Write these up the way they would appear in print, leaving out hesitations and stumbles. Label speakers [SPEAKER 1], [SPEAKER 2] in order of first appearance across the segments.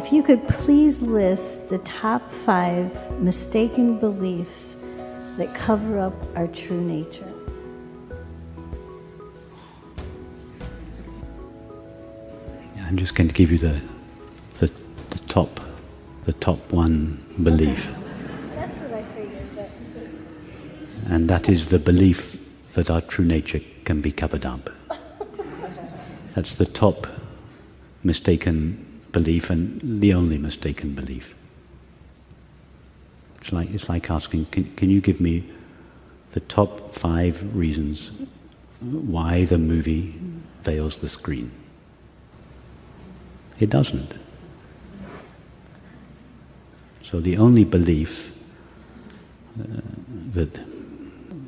[SPEAKER 1] If you could please list the top 5 mistaken beliefs that cover up our true nature.
[SPEAKER 2] I'm just going to give you the top one belief.
[SPEAKER 1] Okay. That's what I figured. But...
[SPEAKER 2] And that is the belief that our true nature can be covered up. That's the top mistaken belief and the only mistaken belief. It's like asking, can you give me the top 5 reasons why the movie veils the screen? It doesn't. So the only belief that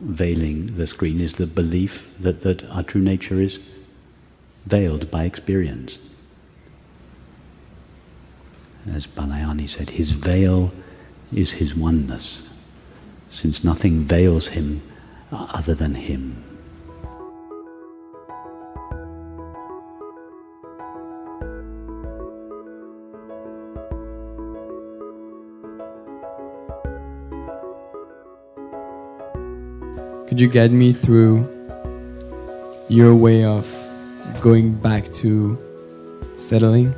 [SPEAKER 2] veiling the screen is the belief that our true nature is veiled by experience. As Balayani said, his veil is his oneness, since nothing veils him other than him.
[SPEAKER 3] Could you guide me through your way of going back to settling?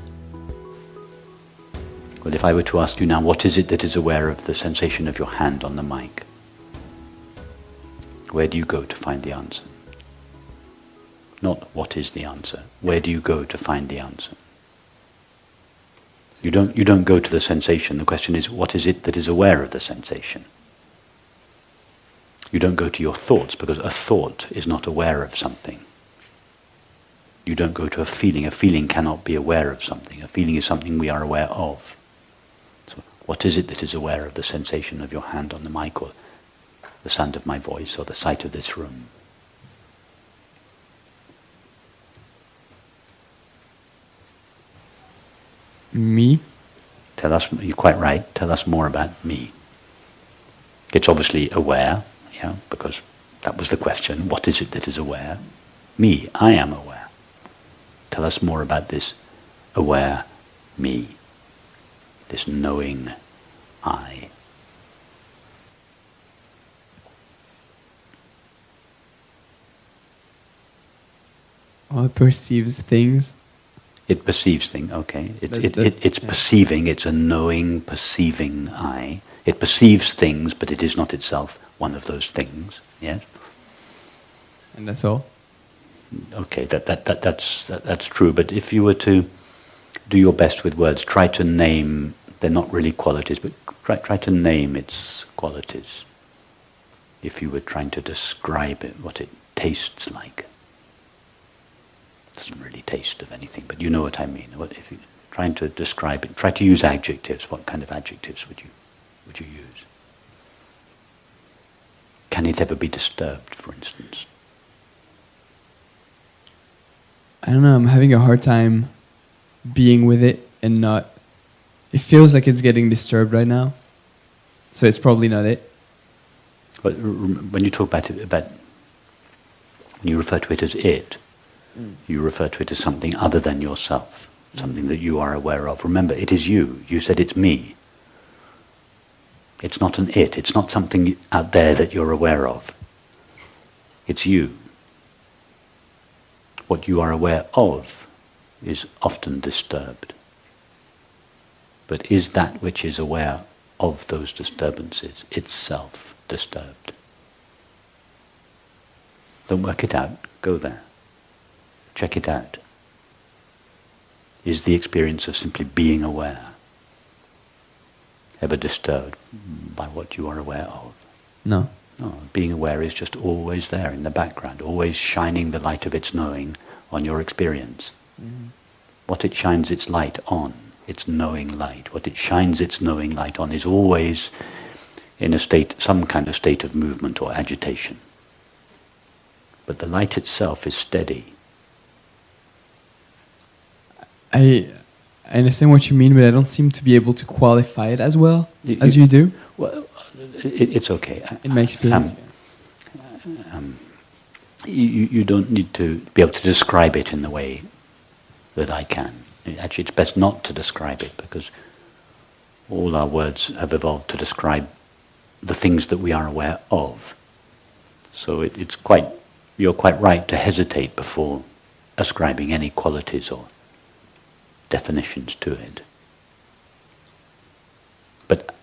[SPEAKER 2] Well, if I were to ask you now, what is it that is aware of the sensation of your hand on the mic? Where do you go to find the answer? Not what is the answer. Where do you go to find the answer? You don't go to the sensation. The question is, what is it that is aware of the sensation? You don't go to your thoughts, because a thought is not aware of something. You don't go to a feeling. A feeling cannot be aware of something. A feeling is something we are aware of. So what is it that is aware of the sensation of your hand on the mic, or the sound of my voice, or the sight of this room?
[SPEAKER 3] Me?
[SPEAKER 2] Tell us, you're quite right, tell us more about me. It's obviously aware, yeah, because that was the question. What is it that is aware? Me, I am aware. Tell us more about this aware me, this knowing I.
[SPEAKER 3] Well, it perceives things.
[SPEAKER 2] It perceives things, okay. It's perceiving, it's a knowing, perceiving I. It perceives things, but it is not itself one of those things, yes?
[SPEAKER 3] And that's all?
[SPEAKER 2] Okay, that's true, but if you were to do your best with words, try to name, they're not really qualities, but try to name its qualities. If you were trying to describe it, what it tastes like. It doesn't really taste of anything, but you know what I mean. If you're trying to describe it, try to use adjectives. What kind of adjectives would you use? Can it ever be disturbed, for instance?
[SPEAKER 3] I don't know, I'm having a hard time being with it and not... It feels like it's getting disturbed right now, so it's probably not it.
[SPEAKER 2] But when you talk about it, when you refer to it as it, you refer to it as something other than yourself, something that you are aware of. Remember, it is you. You said it's me. It's not an it. It's not something out there that you're aware of. It's you. What you are aware of is often disturbed. But is that which is aware of those disturbances itself disturbed? Don't work it out. Go there. Check it out. Is the experience of simply being aware ever disturbed by what you are aware of?
[SPEAKER 3] No.
[SPEAKER 2] No, being aware is just always there in the background, always shining the light of its knowing on your experience. Mm-hmm. What it shines its light on, its knowing light, what it shines its knowing light on is always in a state, some kind of state of movement or agitation. But the light itself is steady.
[SPEAKER 3] I understand what you mean, but I don't seem to be able to qualify it as well as you do.
[SPEAKER 2] Well, it's okay.
[SPEAKER 3] In my experience.
[SPEAKER 2] You don't need to be able to describe it in the way that I can. Actually, it's best not to describe it, because all our words have evolved to describe the things that we are aware of. So you're quite right to hesitate before ascribing any qualities or definitions to it. But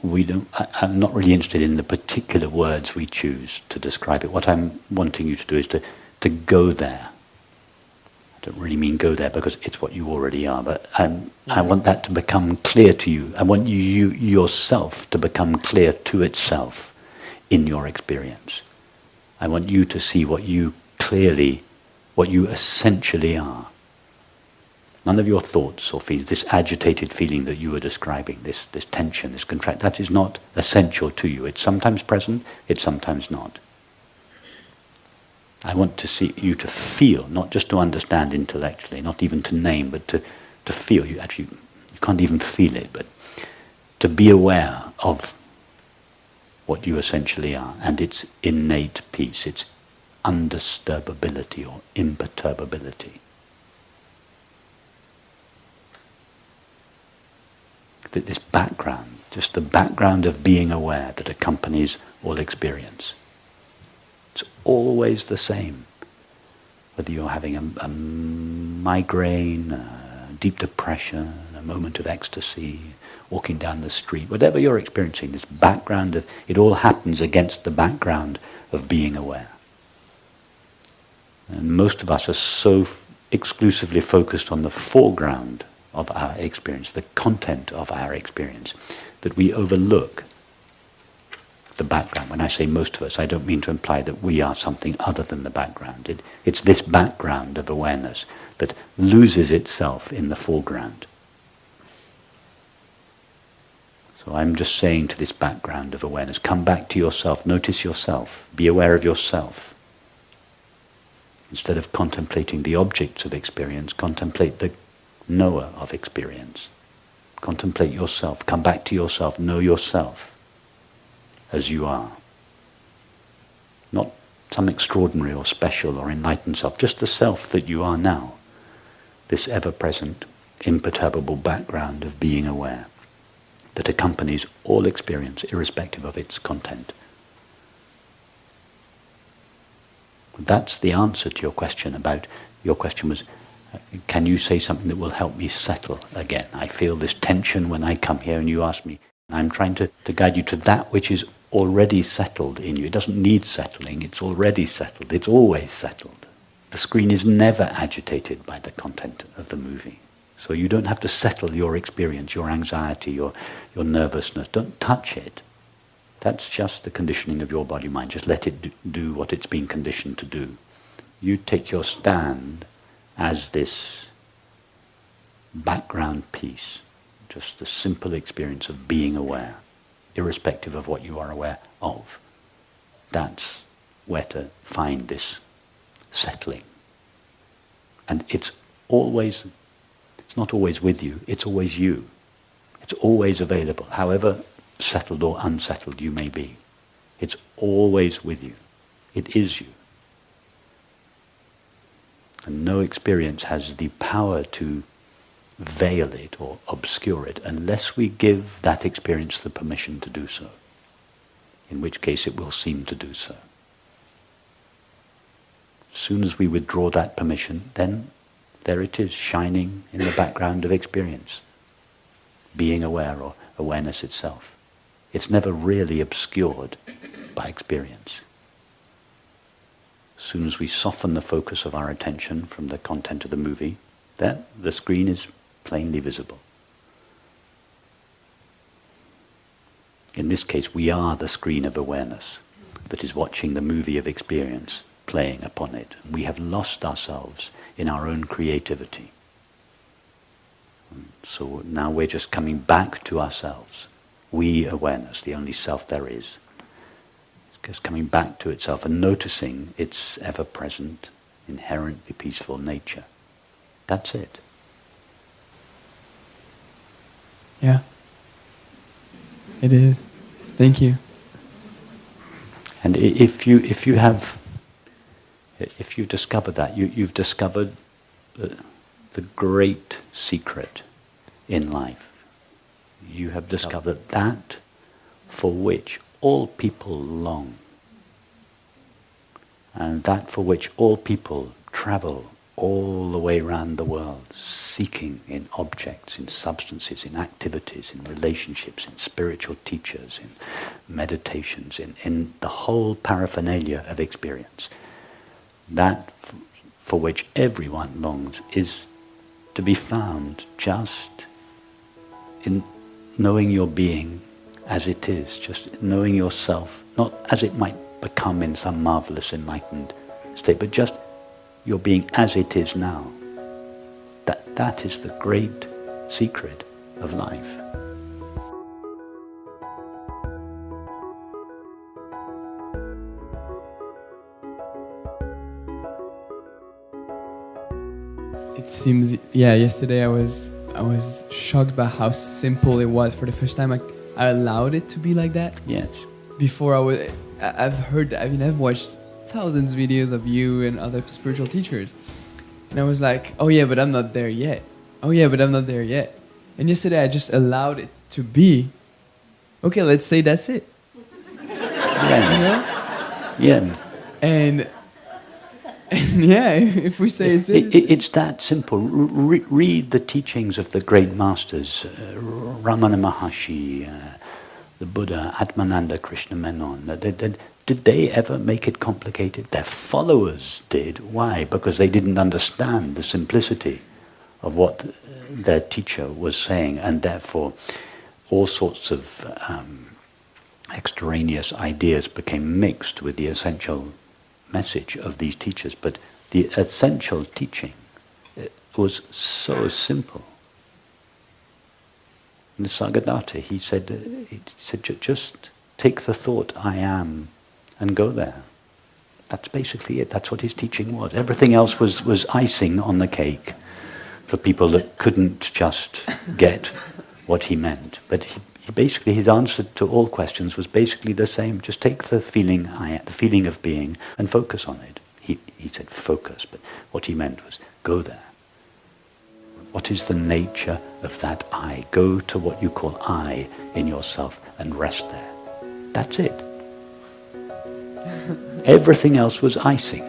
[SPEAKER 2] I'm not really interested in the particular words we choose to describe it. What I'm wanting you to do is to go there. I don't really mean go there because it's what you already are, but I want that to become clear to you. I want you yourself to become clear to itself in your experience. I want you to see what you essentially are. None of your thoughts or feelings, this agitated feeling that you were describing, this tension, this contract, that is not essential to you. It's sometimes present, it's sometimes not. I want to see you to feel, not just to understand intellectually, not even to name, but to feel. You can't even feel it, but to be aware of what you essentially are, and its innate peace, its undisturbability or imperturbability. That this background, just the background of being aware that accompanies all experience, it's always the same. Whether you're having a migraine, a deep depression, a moment of ecstasy, walking down the street, whatever you're experiencing, this background of it all happens against the background of being aware. And most of us are so exclusively focused on the foreground of our experience, the content of our experience, that we overlook the background. When I say most of us, I don't mean to imply that we are something other than the background. It's this background of awareness that loses itself in the foreground. So I'm just saying to this background of awareness, come back to yourself, notice yourself, be aware of yourself. Instead of contemplating the objects of experience, contemplate the knower of experience. Contemplate yourself, come back to yourself, know yourself as you are. Not some extraordinary or special or enlightened self, just the self that you are now. This ever-present, imperturbable background of being aware that accompanies all experience, irrespective of its content. That's the answer to your question your question was, can you say something that will help me settle again? I feel this tension when I come here and you ask me. I'm trying to guide you to that which is already settled in you. It doesn't need settling, it's already settled. It's always settled. The screen is never agitated by the content of the movie. So you don't have to settle your experience, your anxiety, your nervousness. Don't touch it. That's just the conditioning of your body-mind. Just let it do what it's been conditioned to do. You take your stand as this background piece, just the simple experience of being aware, irrespective of what you are aware of. That's where to find this settling. And it's not always with you, it's always you. It's always available, however settled or unsettled you may be. It's always with you. It is you. And no experience has the power to veil it or obscure it unless we give that experience the permission to do so, in which case it will seem to do so. As soon as we withdraw that permission, then there it is, shining in the background of experience, being aware or awareness itself. It's never really obscured by experience. As soon as we soften the focus of our attention from the content of the movie, then the screen is plainly visible. In this case, we are the screen of awareness that is watching the movie of experience playing upon it. We have lost ourselves in our own creativity. So now we're just coming back to ourselves. We, awareness, the only self there is. It's just coming back to itself and noticing its ever-present, inherently peaceful nature. That's it.
[SPEAKER 3] Yeah. It is. Thank you.
[SPEAKER 2] And if you discover that, you've discovered the great secret in life. You have discovered that for which all people long, and that for which all people travel all the way around the world, seeking in objects, in substances, in activities, in relationships, in spiritual teachers, in meditations, in the whole paraphernalia of experience. That for which everyone longs is to be found just in knowing your being as it is, just knowing yourself, not as it might become in some marvelous enlightened state, but just your being as it is now. That is the great secret of life.
[SPEAKER 3] It seems, yeah, yesterday I was shocked by how simple it was. For the first time I allowed it to be like that.
[SPEAKER 2] Yes.
[SPEAKER 3] Before I've watched thousands of videos of you and other spiritual teachers. And I was like, oh yeah, but I'm not there yet. Oh yeah, but I'm not there yet. And yesterday I just allowed it to be. Okay, let's say that's it.
[SPEAKER 2] Yeah.
[SPEAKER 3] You know?
[SPEAKER 2] Yeah.
[SPEAKER 3] And yeah, if we say
[SPEAKER 2] it's that simple. Read the teachings of the great masters, Ramana Maharshi, the Buddha, Atmananda Krishna Menon. Did they ever make it complicated? Their followers did. Why? Because they didn't understand the simplicity of what their teacher was saying, and therefore all sorts of extraneous ideas became mixed with the essential message of these teachers. But the essential teaching was so simple. In the Sagadatta, he said, just take the thought, I am, and go there. That's basically it. That's what his teaching was. Everything else was icing on the cake for people that couldn't just get what he meant. But he basically, his answer to all questions was basically the same. Just take the feeling the feeling of being, and focus on it. He said focus, but what he meant was go there. What is the nature of that I? Go to what you call I in yourself and rest there. That's it. Everything else was icing.